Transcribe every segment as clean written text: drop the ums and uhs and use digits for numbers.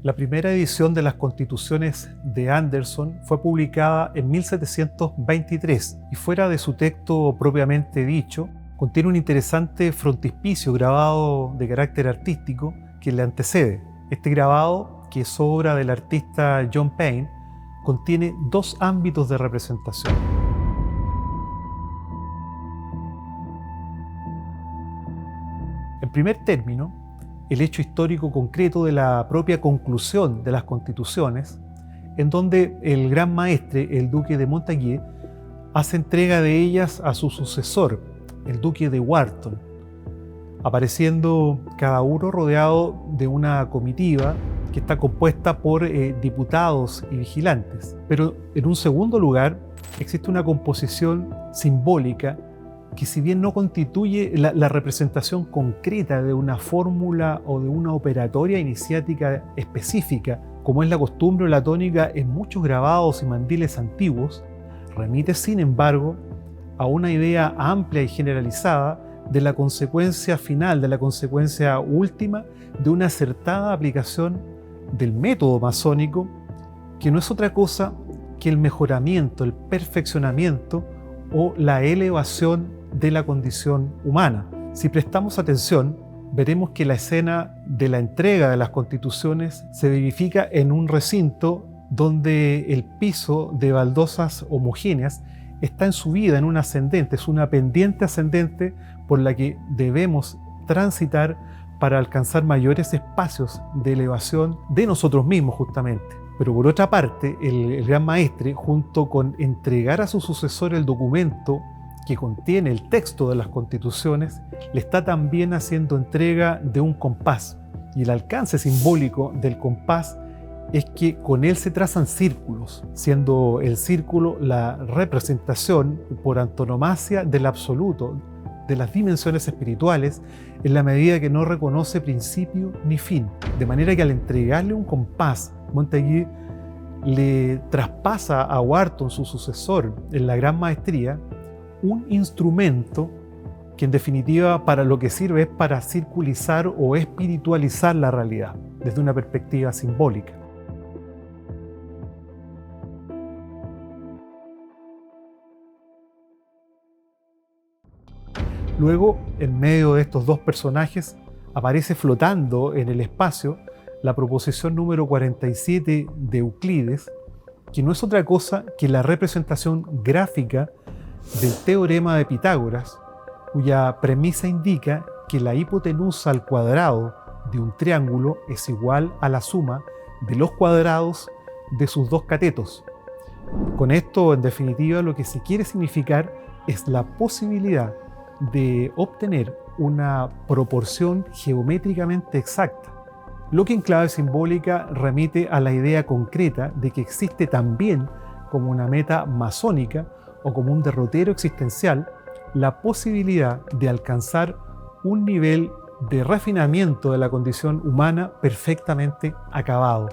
La primera edición de las Constituciones de Anderson fue publicada en 1723 y fuera de su texto propiamente dicho, contiene un interesante frontispicio grabado de carácter artístico que le antecede. Este grabado, que es obra del artista John Payne, contiene dos ámbitos de representación. En primer término, el hecho histórico concreto de la propia conclusión de las Constituciones, en donde el gran maestre, el duque de Montague, hace entrega de ellas a su sucesor, el duque de Wharton, apareciendo cada uno rodeado de una comitiva que está compuesta por diputados y vigilantes. Pero en un segundo lugar, existe una composición simbólica que, si bien no constituye la representación concreta de una fórmula o de una operatoria iniciática específica, como es la costumbre o la tónica en muchos grabados y mandiles antiguos, remite, sin embargo, a una idea amplia y generalizada de la consecuencia final, de la consecuencia última de una acertada aplicación del método masónico, que no es otra cosa que el mejoramiento, el perfeccionamiento o la elevación de la condición humana. Si prestamos atención, veremos que la escena de la entrega de las Constituciones se verifica en un recinto donde el piso de baldosas homogéneas está en subida, en un ascendente, es una pendiente ascendente por la que debemos transitar para alcanzar mayores espacios de elevación de nosotros mismos justamente. Pero por otra parte, el gran maestre, junto con entregar a su sucesor el documento que contiene el texto de las Constituciones, le está también haciendo entrega de un compás. Y el alcance simbólico del compás es que con él se trazan círculos, siendo el círculo la representación por antonomasia del absoluto, de las dimensiones espirituales, en la medida que no reconoce principio ni fin. De manera que al entregarle un compás, Montague le traspasa a Wharton, su sucesor en la gran maestría, un instrumento que en definitiva para lo que sirve es para circulizar o espiritualizar la realidad desde una perspectiva simbólica. Luego, en medio de estos dos personajes, aparece flotando en el espacio la proposición número 47 de Euclides, que no es otra cosa que la representación gráfica del teorema de Pitágoras, cuya premisa indica que la hipotenusa al cuadrado de un triángulo es igual a la suma de los cuadrados de sus dos catetos. Con esto, en definitiva, lo que se quiere significar es la posibilidad de obtener una proporción geométricamente exacta, lo que en clave simbólica remite a la idea concreta de que existe también, como una meta masónica o como un derrotero existencial, la posibilidad de alcanzar un nivel de refinamiento de la condición humana perfectamente acabado.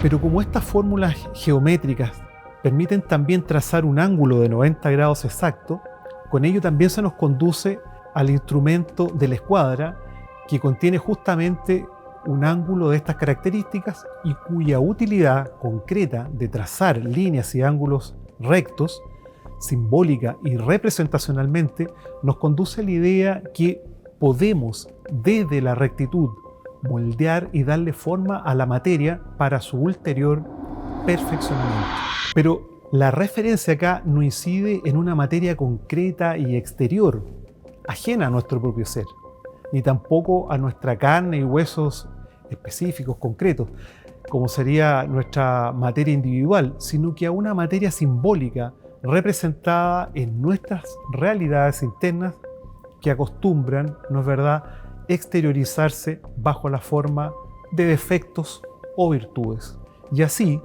Pero como estas fórmulas geométricas permiten también trazar un ángulo de 90 grados exacto, con ello también se nos conduce al instrumento de la escuadra, que contiene justamente un ángulo de estas características y cuya utilidad concreta de trazar líneas y ángulos rectos, simbólica y representacionalmente, nos conduce a la idea que podemos, desde la rectitud, moldear y darle forma a la materia para su ulterior perfeccionamiento. Pero la referencia acá no incide en una materia concreta y exterior, ajena a nuestro propio ser, ni tampoco a nuestra carne y huesos específicos, concretos, como sería nuestra materia individual, sino que a una materia simbólica representada en nuestras realidades internas que acostumbran, ¿no es verdad?, exteriorizarse bajo la forma de defectos o virtudes. Y así,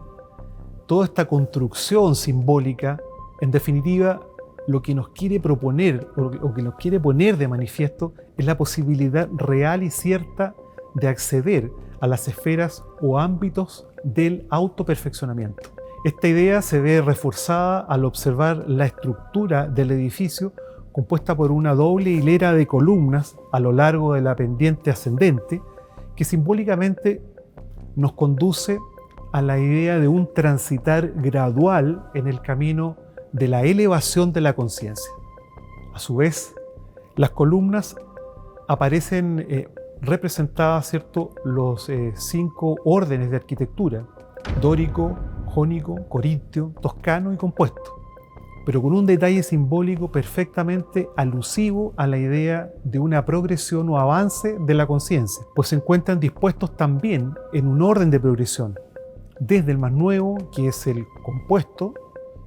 toda esta construcción simbólica, en definitiva, lo que nos quiere proponer o que nos quiere poner de manifiesto es la posibilidad real y cierta de acceder a las esferas o ámbitos del autoperfeccionamiento. Esta idea se ve reforzada al observar la estructura del edificio, compuesta por una doble hilera de columnas a lo largo de la pendiente ascendente, que simbólicamente nos conduce a la idea de un transitar gradual en el camino de la elevación de la conciencia. A su vez, las columnas aparecen representadas, ¿cierto?, los 5 órdenes de arquitectura: dórico, jónico, corintio, toscano y compuesto, pero con un detalle simbólico perfectamente alusivo a la idea de una progresión o avance de la conciencia, pues se encuentran dispuestos también en un orden de progresión, desde el más nuevo, que es el compuesto,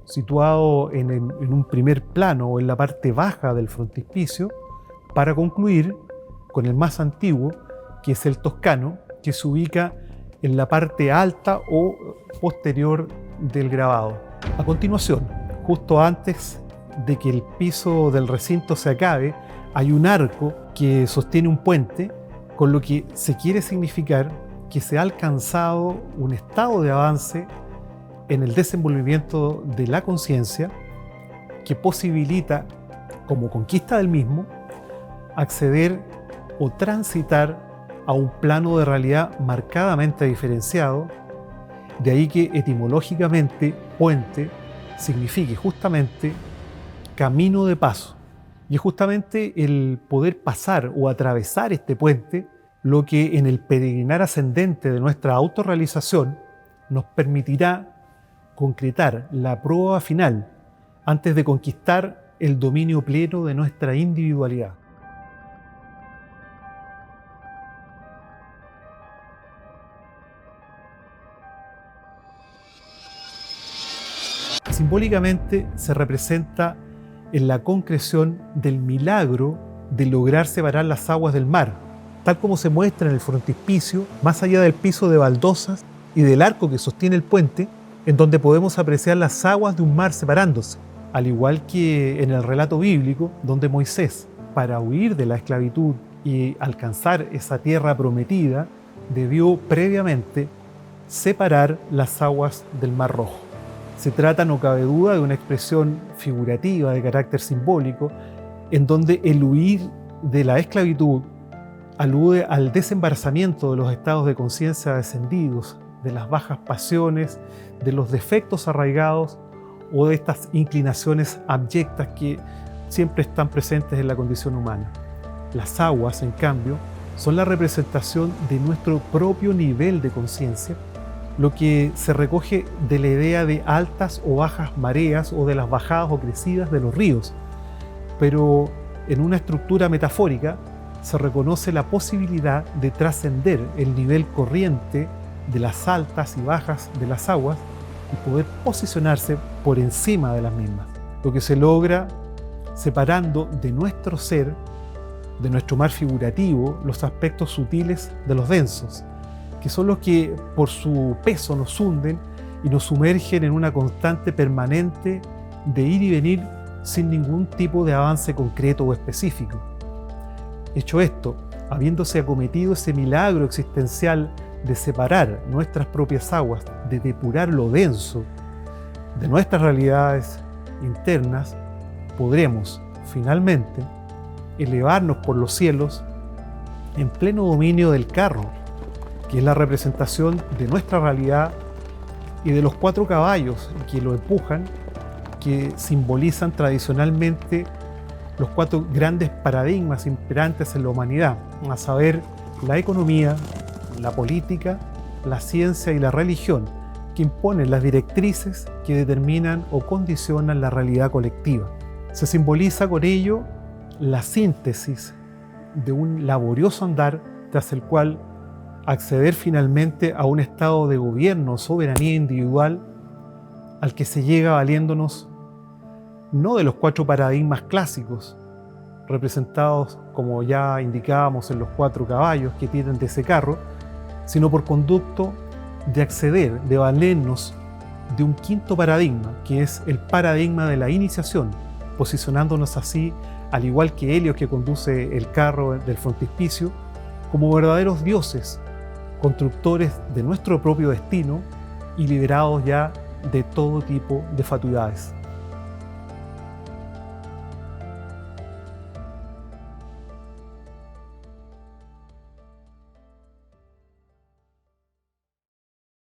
situado en un primer plano o en la parte baja del frontispicio, para concluir con el más antiguo, que es el toscano, que se ubica en la parte alta o posterior del grabado. A continuación, justo antes de que el piso del recinto se acabe, hay un arco que sostiene un puente, con lo que se quiere significar que se ha alcanzado un estado de avance en el desenvolvimiento de la conciencia que posibilita, como conquista del mismo, acceder o transitar a un plano de realidad marcadamente diferenciado. De ahí que etimológicamente puente signifique justamente camino de paso. Y es justamente el poder pasar o atravesar este puente lo que en el peregrinar ascendente de nuestra autorrealización nos permitirá concretar la prueba final antes de conquistar el dominio pleno de nuestra individualidad. Simbólicamente se representa en la concreción del milagro de lograr separar las aguas del mar, tal como se muestra en el frontispicio, más allá del piso de baldosas y del arco que sostiene el puente, en donde podemos apreciar las aguas de un mar separándose, al igual que en el relato bíblico, donde Moisés, para huir de la esclavitud y alcanzar esa tierra prometida, debió previamente separar las aguas del Mar Rojo. Se trata, no cabe duda, de una expresión figurativa de carácter simbólico, en donde el huir de la esclavitud alude al desembarazamiento de los estados de conciencia descendidos, de las bajas pasiones, de los defectos arraigados o de estas inclinaciones abyectas que siempre están presentes en la condición humana. Las aguas, en cambio, son la representación de nuestro propio nivel de conciencia, lo que se recoge de la idea de altas o bajas mareas o de las bajadas o crecidas de los ríos. Pero en una estructura metafórica se reconoce la posibilidad de trascender el nivel corriente de las altas y bajas de las aguas y poder posicionarse por encima de las mismas, lo que se logra separando de nuestro ser, de nuestro mar figurativo, los aspectos sutiles de los densos, que son los que por su peso nos hunden y nos sumergen en una constante permanente de ir y venir sin ningún tipo de avance concreto o específico. Hecho esto, habiéndose acometido ese milagro existencial de separar nuestras propias aguas, de depurar lo denso de nuestras realidades internas, podremos finalmente elevarnos por los cielos en pleno dominio del carro, que es la representación de nuestra realidad, y de los 4 caballos que lo empujan, que simbolizan tradicionalmente los 4 grandes paradigmas imperantes en la humanidad, a saber, la economía, la política, la ciencia y la religión, que imponen las directrices que determinan o condicionan la realidad colectiva. Se simboliza con ello la síntesis de un laborioso andar tras el cual acceder finalmente a un estado de gobierno o soberanía individual al que se llega valiéndonos no de los 4 paradigmas clásicos, representados, como ya indicábamos, en los 4 caballos que tienen de ese carro, sino por conducto de acceder, de valernos de un 5.º paradigma, que es el paradigma de la iniciación, posicionándonos así, al igual que Helios, que conduce el carro del frontispicio, como verdaderos dioses, constructores de nuestro propio destino y liberados ya de todo tipo de fatuidades.